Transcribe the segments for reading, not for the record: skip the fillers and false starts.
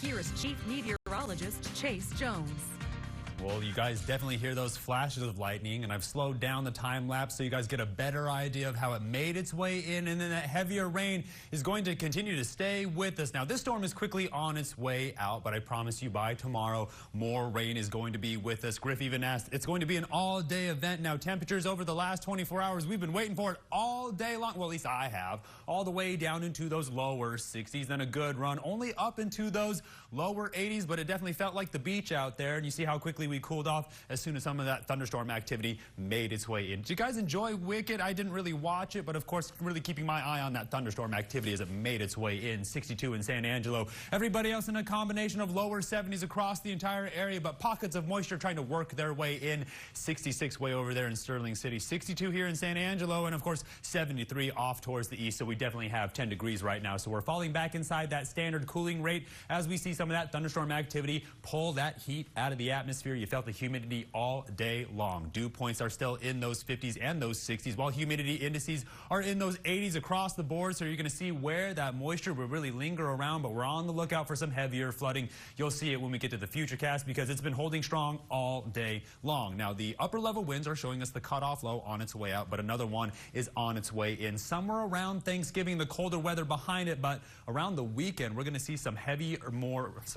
Here is Chief Meteorologist Chase Jones. Well, you guys definitely hear those flashes of lightning, and I've slowed down the time lapse so you guys get a better idea of how it made its way in, and then that heavier rain is going to continue to stay with us. Now, this storm is quickly on its way out, but I promise you by tomorrow, more rain is going to be with us. Griff even asked, it's going to be an all-day event. Now, temperatures over the last 24 hours, we've been waiting for it all day long. Well, at least I have. All the way down into those lower 60s, then a good run, only up into those lower 80s, but it definitely felt like the beach out there, and you see how quickly we cooled off as soon as some of that thunderstorm activity made its way in. Did you guys enjoy Wicked? I didn't really watch it, but of course, really keeping my eye on that thunderstorm activity as it made its way in. 62 in San Angelo. Everybody else in a combination of lower 70s across the entire area, but pockets of moisture trying to work their way in. 66 way over there in Sterling City. 62 here in San Angelo, and of course, 73 off towards the east. So we definitely have 10 degrees right now. So we're falling back inside that standard cooling rate as we see some of that thunderstorm activity pull that heat out of the atmosphere. You felt the humidity all day long. Dew points are still in those 50s and those 60s, while humidity indices are in those 80s across the board. So you're going to see where that moisture will really linger around, but we're on the lookout for some heavier flooding. You'll see it when we get to the futurecast because it's been holding strong all day long. Now, the upper level winds are showing us the cutoff low on its way out, but another one is on its way in. Somewhere around Thanksgiving, the colder weather behind it, but around the weekend, we're going to see some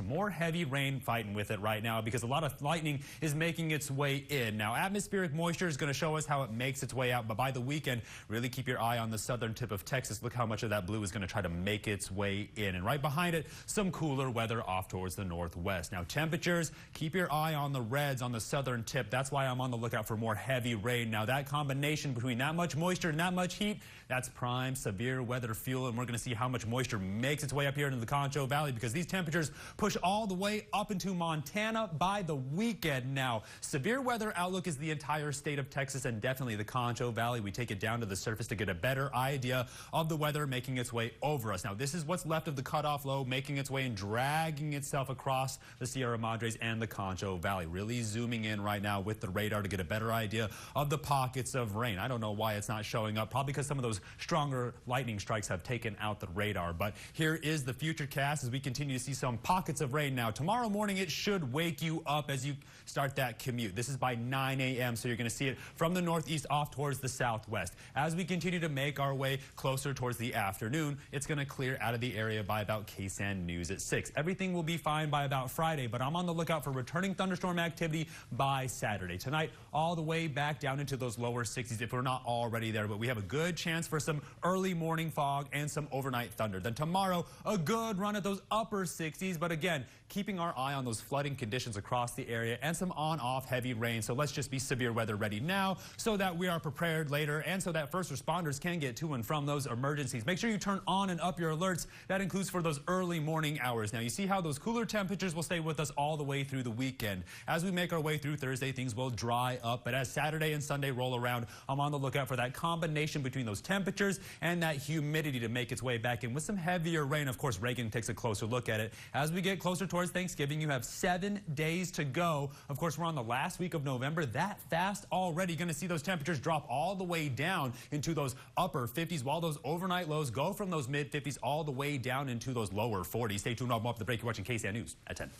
more heavy rain fighting with it right now because a lot of lightning is making its way in. Now, atmospheric moisture is going to show us how it makes its way out, but by the weekend, really keep your eye on the southern tip of Texas. Look how much of that blue is going to try to make its way in. And right behind it, some cooler weather off towards the northwest. Now, temperatures, keep your eye on the reds on the southern tip. That's why I'm on the lookout for more heavy rain. Now, that combination between that much moisture and that much heat, that's prime severe weather fuel, and we're going to see how much moisture makes its way up here into the Concho Valley because these temperatures push all the way up into Montana by the weekend. Now, severe weather outlook is the entire state of Texas and definitely the Concho Valley. We take it down to the surface to get a better idea of the weather making its way over us. Now, this is what's left of the cutoff low making its way and dragging itself across the Sierra Madres and the Concho Valley. Really zooming in right now with the radar to get a better idea of the pockets of rain. I don't know why it's not showing up, probably because some of those stronger lightning strikes have taken out the radar. But here is the futurecast as we continue to see some pockets of rain. Now, tomorrow morning, it should wake you up as you start that commute. This is by 9 a.m., so you're going to see it from the northeast off towards the southwest. As we continue to make our way closer towards the afternoon, it's going to clear out of the area by about KSAN News at 6. Everything will be fine by about Friday, but I'm on the lookout for returning thunderstorm activity by Saturday. Tonight, all the way back down into those lower 60s if we're not already there, but we have a good chance for some early morning fog and some overnight thunder. Then tomorrow, a good run at those upper 60s, but again, keeping our eye on those flooding conditions across the area and some on-off heavy rain. So let's just be severe weather ready now so that we are prepared later and so that first responders can get to and from those emergencies. Make sure you turn on and up your alerts. That includes for those early morning hours. Now, you see how those cooler temperatures will stay with us all the way through the weekend. As we make our way through Thursday, things will dry up, but as Saturday and Sunday roll around, I'm on the lookout for that combination between those temperatures and that humidity to make its way back in with some heavier rain. Of course, Reagan takes a closer look at it. As we get closer towards Thanksgiving, you have 7 days to go. Of course, we're on the last week of November. That fast already. Going to see those temperatures drop all the way down into those upper 50s, while those overnight lows go from those mid 50s all the way down into those lower 40s. Stay tuned. I'll up the break. You're watching KSAN News at 10.